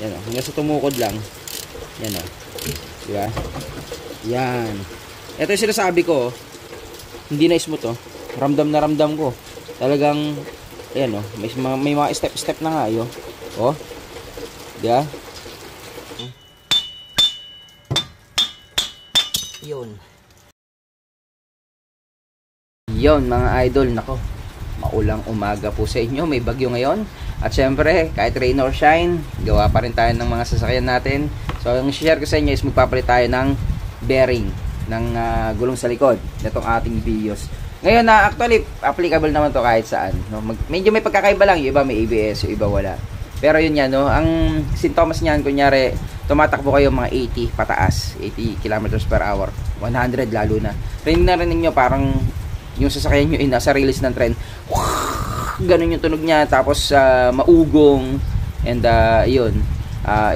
Yan o, hanggang sa tumukod lang. Yan o. Diba? Yan. Ito yung sinasabi ko, hindi na smooth o. Ramdam na ramdam ko. Talagang, ayan o, may mga step-step na nga yun. O. Diba? Yun. Yun mga idol, nako. Maulang umaga po sa inyo, may bagyo ngayon. At syempre, kahit rain or shine, gawa pa rin tayo ng mga sasakyan natin. So, yung share ko sa inyo is magpapalit tayo ng bearing ng gulong sa likod nitong ating Vios. Ngayon na actually applicable naman to kahit saan, no? Medyo may pagkakaiba lang, yung iba may ABS, yung iba wala. Pero yun yan, no? Ang sintomas niyan, kunyari, tumatakbo kayo mga 80 pataas, 80 kilometers per hour, 100 lalo na. Rinig na rinig nyo, parang yung sasakyan nyo ay nasa release ng tren. Ganun yung tunog niya, tapos maugong, and yun.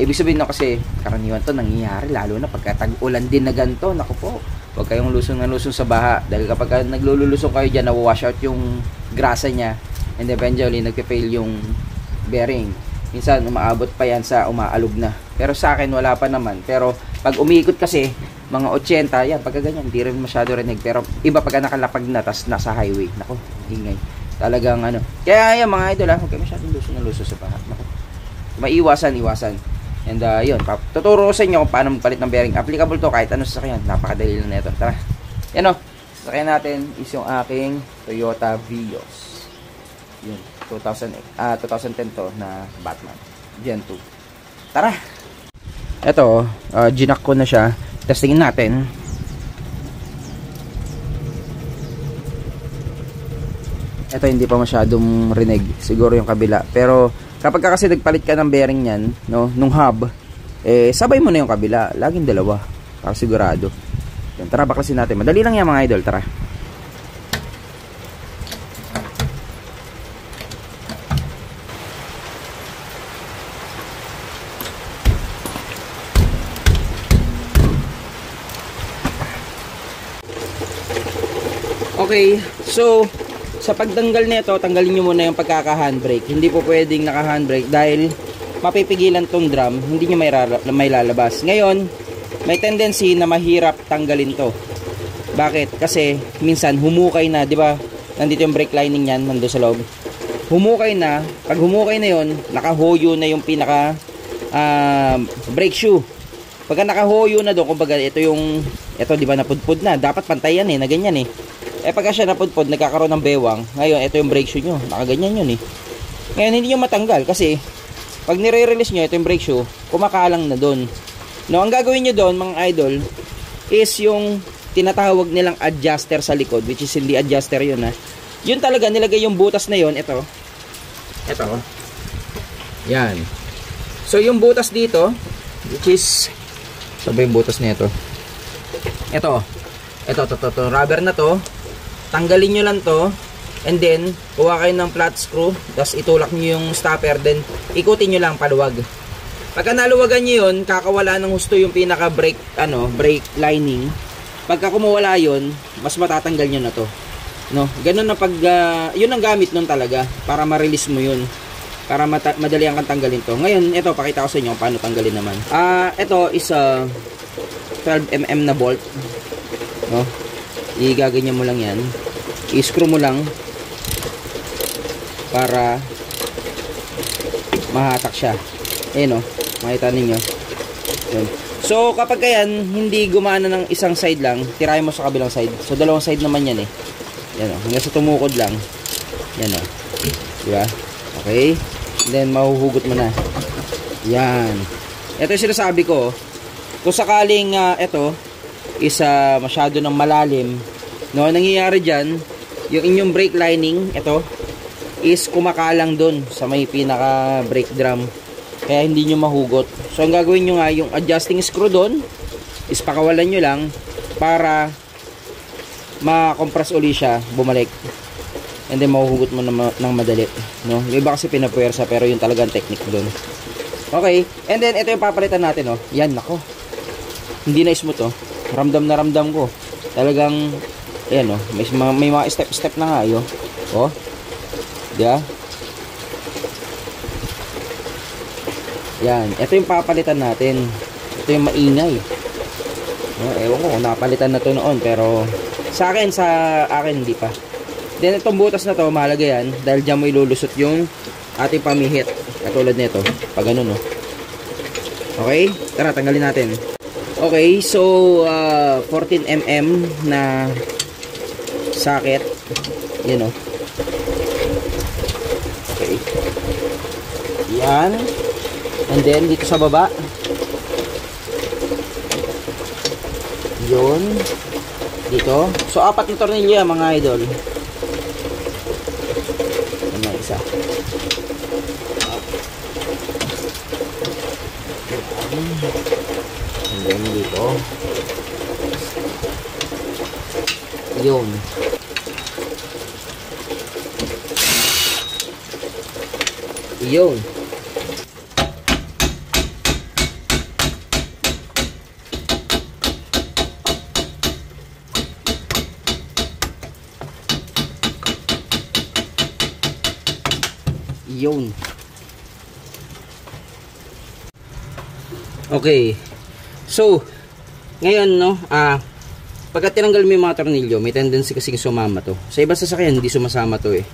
Ibig sabihin na kasi, karaniwan to nangyayari, lalo na pagka tag-ulan din na ganito, naku po. Huwag kayong lusong na lusong sa baha, dahil kapag naglululusong kayo dyan, na-wash out yung grasa niya, and eventually, nagpe-fail yung bearing. Minsan umaabot pa yan sa umaalog na. Pero sa akin wala pa naman. Pero pag umiikot kasi mga 80, yan pagka ganyan, hindi rin masyado rinig. Pero iba pagka nakalapag na tas nasa highway. Nako, ingay. Talagang ano. Kaya yan mga idol, huwag kayo masyadong luso na luso sa baha. Nako. Maiwasan. And yun, tuturo ko sa inyo kung paano magpalit ng bearing. Applicable to kahit ano sasakyan. Napakadali lang nito. Tara. Yan o. Sasakyan natin is yung aking Toyota Vios. Yun. 2010 to na Batman Gen 2. Tara. Ito, ginak ko na siya. Testingin natin. Ito hindi pa masyadong rinig. Siguro yung kabila. Pero kapag kasi nagpalit ka ng bearing niyan, no, nung hub, sabay mo na yung kabila. Laging dalawa. Para sigurado. Yan, tara, baklasin natin. Madali lang yan mga idol. Tara. Okay, so sa pagtanggal nito, tanggalin nyo muna yung pagkaka-handbrake. Hindi po pwedeng naka-handbrake dahil mapipigilan tong drum, hindi nyo may lalabas. Ngayon, may tendency na mahirap tanggalin to. Bakit? Kasi minsan humukay na, di ba? Nandito yung brake lining yan, nando sa loob. Humukay na, pag humukay na yon, nakahoyo na yung pinaka brake shoe. Pagka nakahoyo na doon, kumbaga ito yung, ito di ba napudpud na, dapat pantayan na ganyan pagka siya napudpod, nagkakaroon ng bewang. Ngayon, ito yung brake shoe nyo. Nakaganyan yun Ngayon, hindi nyo matanggal kasi pag nire-release nyo, ito yung brake shoe, kumakalang na doon. No, ang gagawin nyo doon, mga idol, is yung tinatawag nilang adjuster sa likod, which is hindi adjuster yun Yun talaga, nilagay yung butas na yun. Ito. Yan. So, yung butas dito, which is, sabi yung butas na ito. Ito, rubber na to. Tanggalin nyo lang to, and then kuha kayo ng flat screw, tapos itulak nyo yung stopper, then ikutin nyo lang paluwag. Pagka naluwagan nyo yun, kakawala ng husto yung pinaka brake lining. Pagka kumawala yun, mas matatanggal nyo na to, no? Ganun na pag yun ang gamit nun talaga para ma-release mo yun, para madali ang tanggalin to. Ngayon ito, pakita ko sa inyo paano tanggalin naman. Ito is 12mm na bolt, no? Igaganyan mo lang yan, i-screw mo lang para mahatak siya. Ayun makita ninyo. Yun. So kapag yan hindi gumana ng isang side lang, tirahin mo sa kabilang side. So dalawang side naman yan yan hanggang sa tumukod lang. Yan diba? Okay, and then mahuhugot mo na yan. Ito yung sinasabi ko, kung sakaling ito is masyado ng malalim, no, nangyayari dyan, yung inyong brake lining, ito, is kumakalang dun sa may pinaka brake drum, kaya hindi nyo mahugot. So ang gagawin nyo nga, yung adjusting screw dun, is pakawalan nyo lang, para ma-compress uli siya, bumalik, and then mahuhugot mo ng madali, no? Yung iba kasi pinapuwersa, pero yung talagang technique dun. Okay, and then ito yung papalitan natin, yan, nako, hindi na smooth ramdam na ramdam ko. Talagang ayan may mga step na nga diba? Yan, ito yung papalitan natin. Ito yung maingay. Ewan ko kung napalitan na to noon, pero sa akin hindi pa. Then itong butas na to, mahalaga yan dahil diyan mo ilulusot yung ating pamihit. Katulad nito, pag ganun, no. Okay, tara tanggalin natin. Okay, so 14mm na socket. Yan, no. Okay. Yan. And then dito sa baba. Yun. Dito. So 4 na tornilyo yan, mga idol. Ano isa. And then dito. Yun. Yun. Yun. Okay. So, ngayon, no, pagka tinanggal mo yung mga tornilyo, may tendency kasi sumama to. Sa ibang sasakyan, hindi sumasama to eh.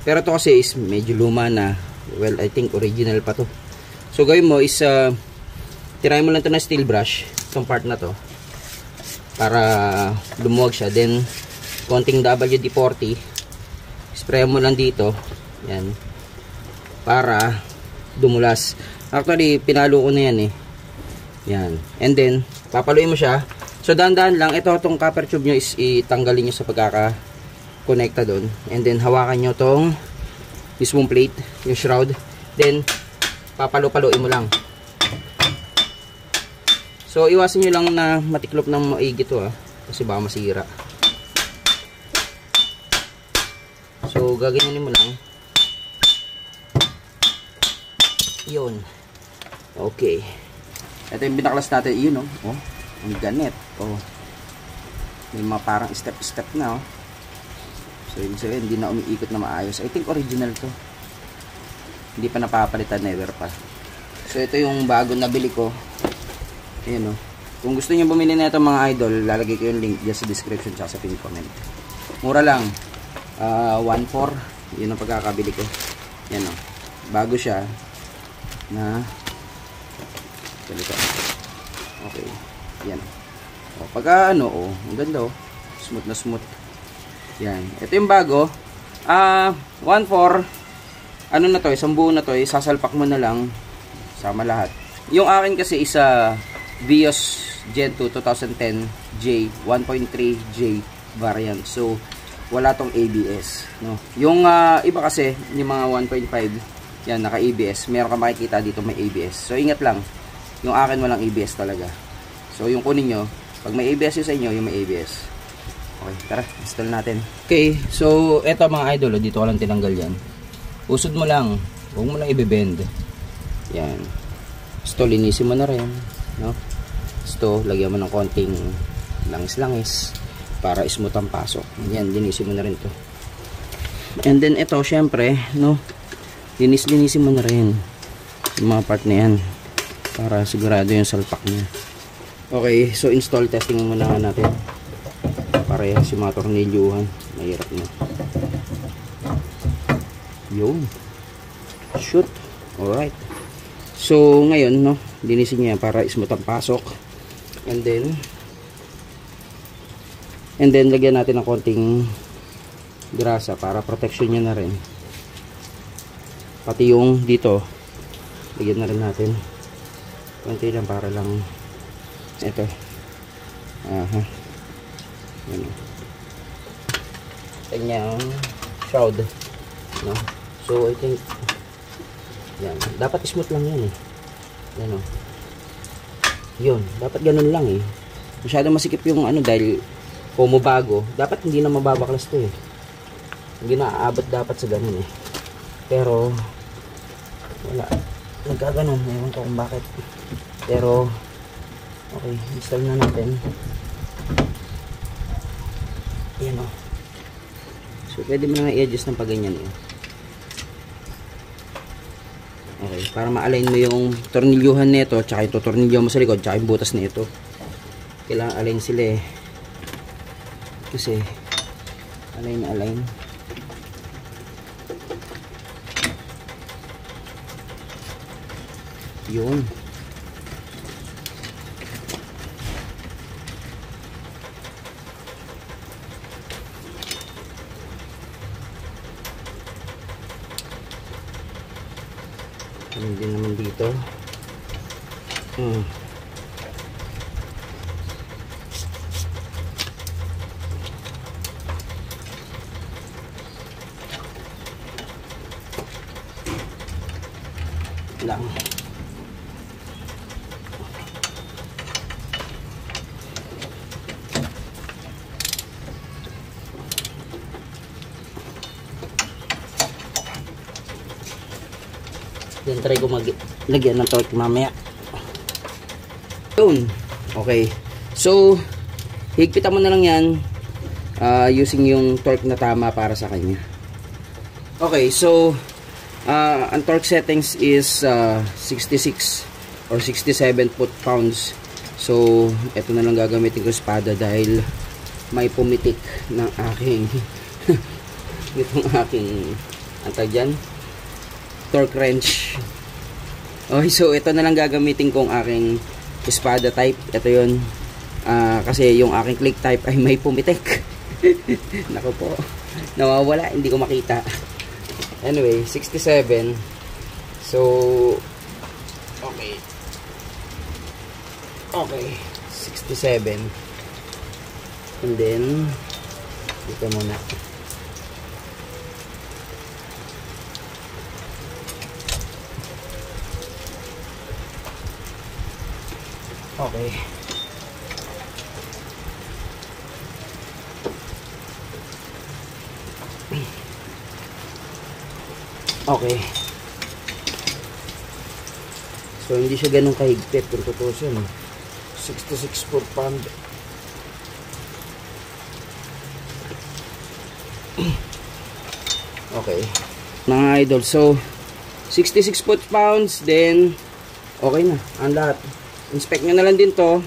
Pero to kasi is medyo luma na. Well, I think original pa to. So, gawin mo is, tirahin mo lang to na steel brush, itong part na to, para lumuwag siya. Then, konting WD-40, spray mo lang dito. Yan. Para dumulas. Actually, pinalo ko na yan eh. Yan. And then, papaluin mo siya. So, dahan-dahan lang. Ito, itong copper tube nyo is itanggalin nyo sa pagkaka-connecta doon. And then, hawakan nyo itong mismong plate, yung shroud. Then, papalo-paluin mo lang. So, iwasan nyo lang na matiklop ng maigi ito kasi baka masira. So, gaganyanin mo lang. Yun. Okay. Ito yung binaklas natin. Yun, oh. Oh, ang ganit. Oh. May mga parang step-step na, oh. So, yung sabihin, hindi na umiikot na maayos. I think original to. Hindi pa napapalitan, never pa. So, ito yung bago nabili ko. Ayan, oh. Kung gusto niyo bumili na ito, mga idol, lalagay ko yung link dyan sa description tsaka sa pin comment. Mura lang. 1.4. Yun ang pagkakabili ko. Yan, oh. Bago siya. Na ganito. Okay. Yan. O, pagka ano, oh, ang ganda, oh. Smooth na smooth. Yan. Ito yung bago. 1.4. Ano na to, isang buo na to, sasalpak mo na lang. Sama lahat. Yung akin kasi isa Vios Gen 2 2010J 1.3J variant. So, wala tong ABS. No? Yung iba kasi, yung mga 1.5, yan, naka-ABS. Meron ka makikita dito may ABS. So, ingat lang. Yung akin walang ABS talaga. So, yung kunin nyo, pag may ABS yung sa inyo, yung may ABS. Okay, tara, install natin. Okay, so, eto mga idol, dito ko lang tinanggal yan. Usod mo lang. Huwag mo lang i-bend. Yan. Gusto, linisin mo na rin. No? Gusto, lagyan mo ng konting langis-langis para smooth ang pasok. Yan, linisin mo na rin to. And then, ito, syempre, no? Linisin mo na rin yung mga part na yan para sigurado yung salpak niya. Okay, so install testing muna natin. Parehas yung mga tornilyuhan. Mahirap na. Yun. Shoot. Alright. So, ngayon, no, linisin niya para smooth ang pasok. And then, lagyan natin ng konting grasa para protection niya na rin. Pati yung dito lagyan na rin natin konti lang para lang ito kanyang shroud, no? So I think yan, dapat smooth lang yan eh. Yan, oh. Yun, dapat ganun lang eh. Masyado masikip yung ano dahil bago, dapat hindi na mababaklas to eh. Hindi na aabot dapat sa ganun eh. Pero wala, nagkaganon, ewan ko kung bakit. Pero okay, install na natin. Yan, oh. So pwede mo na i-adjust ng pagganyan eh. Okay, Okay, para ma-align mo yung tornilyuhan nito, tsaka yung tornilyo mo sa likod, tsaka yung butas nito. Kailangan align sila eh. Kasi align na align. Yun. Align din naman dito. Lang. Then try ko maglagyan ng torque mamaya. Yun. Okay. So, higpitan mo na lang yan using yung torque na tama para sa kanya. Okay, so ang torque settings is 66 or 67 foot-pounds. So, ito na lang gagamitin ko espada dahil may pumitik ng aking itong aking antay dyan, torque wrench. Okay, so ito na lang gagamitin kong aking espada type. Ito yun. Kasi yung aking click type ay may pumitik. Naku po. Nawawala. Hindi ko makita. Anyway, 67. So, okay. Okay. 67. And then, dito muna. Okay. Okay. So, hindi siya ganun kahigpit kung tutusin. 66 foot-pound. Okay. Mga idol, so 66 foot-pounds, then okay na ang lahat. Inspect nyo na lang din to.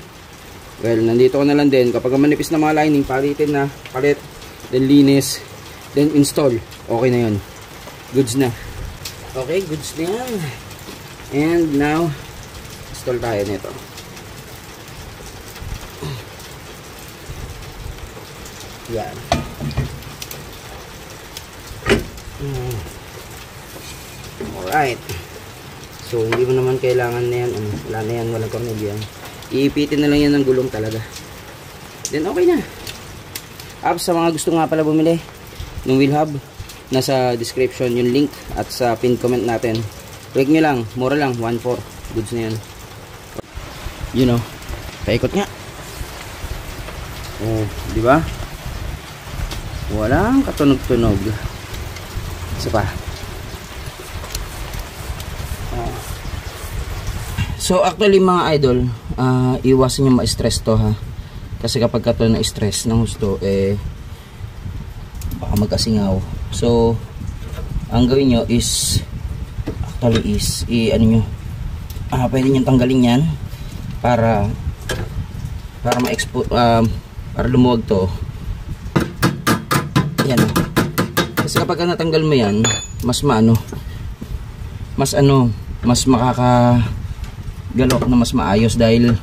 Well, nandito ko na lang din. Kapag manipis na mga lining, palitin na, palit, then linis, then install. Okay na yun. Goods na. Okay, goods na yan. And now, install tayo nito. Yan. Alright. So, hindi mo naman kailangan na yan. Wala na yan, walang tornilyo yan. Iipitin na lang yan ng gulong talaga. Then, okay na. Sa mga gusto nga pala bumili ng wheel hub, nasa description yung link at sa pin comment natin. Click nyo lang, mura lang, 1.4. Goods na yan. You know, paikot nga. Oh, di ba? Walang katunog-tunog. Isa pa. So actually mga idol, iwasan nyo ma-stress to ha. Kasi kapag ka to na-stress ng gusto, baka magkasingaw. So ang gawin nyo is, actually is, ano nyo, pwede nyo tanggalin yan para ma-expose, para lumuwag to. Yan. Kasi kapag natanggal mo yan, mas makakagalaw na mas maayos dahil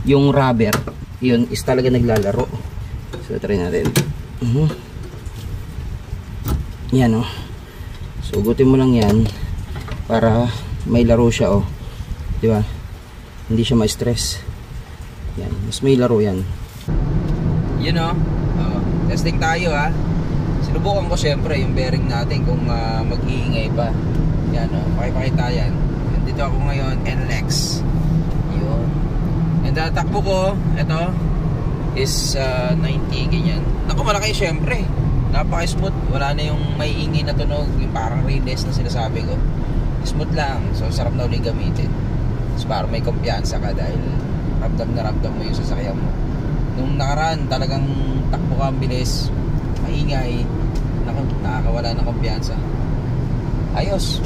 yung rubber, yun is talaga naglalaro. So try natin. Yan o. So ugutin mo lang yan para may laro siya o. Diba? Hindi siya ma-stress. Yan. Mas may laro yan. Yun o. Testing tayo ha. Sinubukan ko syempre yung bearing natin kung mag-iingay pa. Yan o. Pakipakita yan. Dito ako ngayon, NLEX. Yun. And takbo ko, ito is 90 ganyan. Naku, malaki syempre. Napaka-smooth. Wala na yung may ingay na tunog, yung parang rayless na sinasabi ko. Smooth lang. So sarap na ulit gamitin. So parang may kumpiyansa ka dahil ramdam na ramdam mo yung sasakyan mo. Nung nakaraan, talagang takbo ka ang bilis, maingay, nakakawala ng kumpiyansa. Ayos.